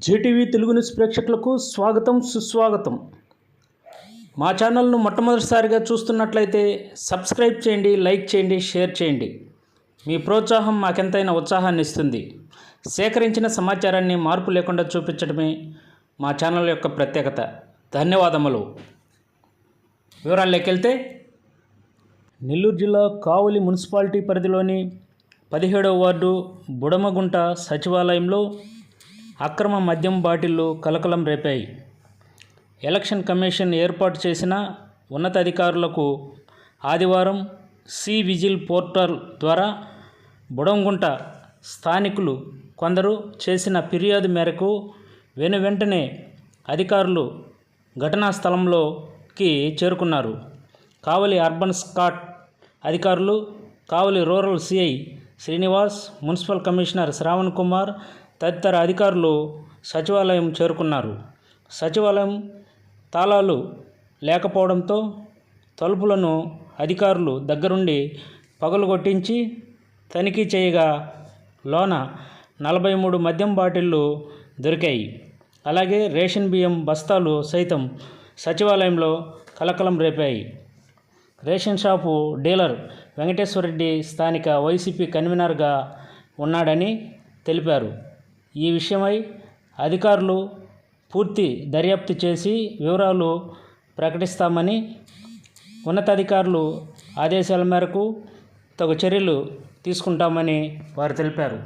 JTV Telugu news ప్రేక్షకులకు స్వాగతం సుస్వాగతం. మా ఛానల్ను మొట్టమొదటిసారిగా చూస్తున్నట్లయితే సబ్స్క్రైబ్ చేయండి, లైక్ చేయండి, షేర్ చేయండి. మీ ప్రోత్సాహం మాకెంతైనా ఉత్సాహాన్ని ఇస్తుంది. సేకరించిన సమాచారాన్ని మార్పు లేకుండా చూపించడమే మా ఛానల్ యొక్క ప్రత్యేకత. ధన్యవాదములు. వివరాల్లోకి వెళ్తే, నెల్లూరు జిల్లా కావలి మున్సిపాలిటీ పరిధిలోని 17వ వార్డు బుడమగుంట సచివాలయంలో అక్రమ మద్యం బాటిళ్లు కలకలం రేపాయి. ఎలక్షన్ కమిషన్ ఏర్పాటు చేసిన ఉన్నతాధికారులకు ఆదివారం సి విజిల్ పోర్టల్ ద్వారా బుడమగుంట స్థానికులు కొందరు చేసిన ఫిర్యాదు మేరకు వెంటనే అధికారులు ఘటనా స్థలంలోకి చేరుకున్నారు. కావలి అర్బన్ స్క్వాడ్ అధికారులు, Kavali rural CI Srinivas, municipal commissioner Sravan Kumar తదితర అధికారులు సచివాలయం చేరుకున్నారు. సచివాలయం తాళాలు లేకపోవడంతో తలుపులను అధికారులు దగ్గరుండి పగలగొట్టించి తనిఖీ చేయగా లోన 43 మద్యం బాటిళ్లు దొరికాయి. అలాగే రేషన్ బియ్యం బస్తాలు సైతం సచివాలయంలో కలకలం రేపాయి. రేషన్ షాపు డీలర్ వెంకటేశ్వరరెడ్డి స్థానిక వైసీపీ కన్వీనర్గా ఉన్నాడని తెలిపారు. ఈ విషయమై అధికారులు పూర్తి దర్యాప్తు చేసి వివరాలు ప్రకటిస్తామని, ఉన్నతాధికారులు ఆదేశాల మేరకు తగు చర్యలు తీసుకుంటామని వారు తెలిపారు.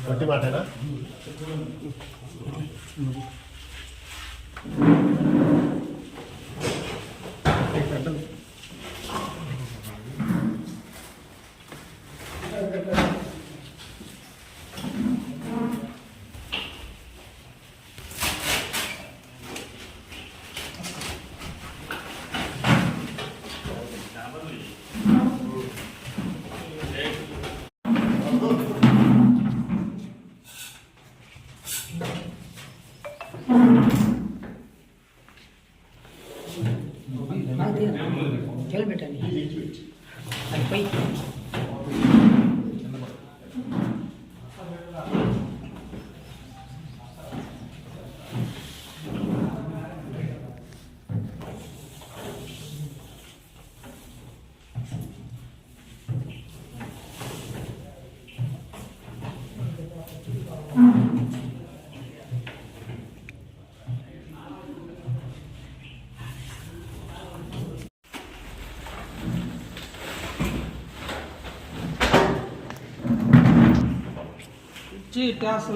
వట్టి మాటనా? పెట్టాలి అది పై ట్యాక్స్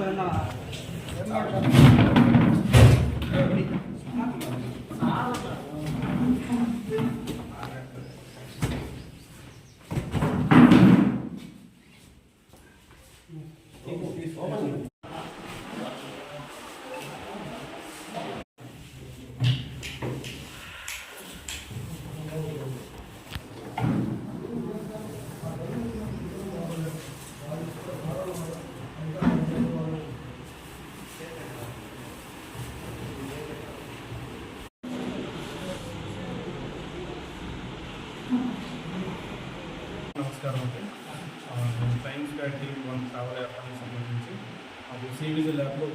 సివిజీ ల్యాబ్లో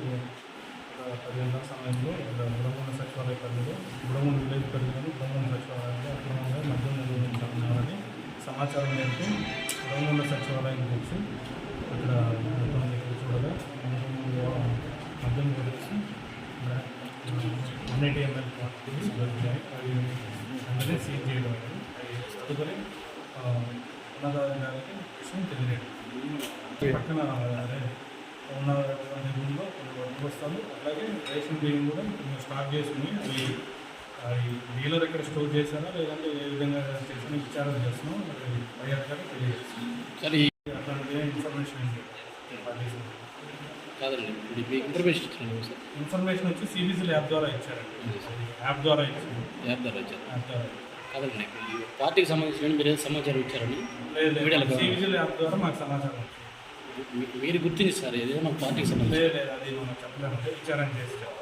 10 గంటల సమయంలో ఇక్కడ బుడమూల సచివాలయ పరిధిలో బుడమూల విలేజ్ పరిధిలోని బుడమూల సచివాలయంలో అక్రమంగా మద్యం నిర్వహించాలని సమాచారం మేరకు బుడమూల సచివాలయానికి వచ్చి అక్కడ మొత్తం చూడగా మద్యం గురించి 180 ml క్వాంటిటీస్ దొరికాయి. అవి వెంటనే సీజ్ చేయడం అయింది. అవి తదుపరి ఉన్నతాధికారికి విషయం తెలియదు. పక్కన అదే ఉన్న రూమ్లో కొన్ని వస్తువులు అలాగే రేషన్ బియ్యం కూడా కొంచెం స్టాక్ చేసుకుని అవి డీలర్ ఎక్కడ స్టోర్ చేశారా లేదంటే ఏ విధంగా చేసినా విచారణ చేస్తున్నాం. అది పై అధికారికి తెలియజేస్తున్నాం. అట్లాంటి ఇన్ఫర్మేషన్ ఏంటి కాదండి, ఇప్పుడు మీకు ఇన్ఫర్మేషన్ ఇచ్చాను సార్. ఇన్ఫర్మేషన్ వచ్చి సిబిసి ల్యాబ్ ద్వారా ఇచ్చారండి. యాప్ ద్వారా ఇచ్చారు. యాప్ ద్వారా ఇచ్చారు. యాప్ ద్వారా కాదండి, ఈ పార్టీకి సంబంధించిన మీరు ఏం సమాచారం ఇచ్చారని లేదు. సిబిసి ల్యాబ్ ద్వారా మాకు సమాచారం వచ్చింది. మీరు గుర్తించారు ఏదైనా పార్టీకి సంబంధించి? లేదు, అది మనం చెప్పలేము. విచారణ చేస్తారు.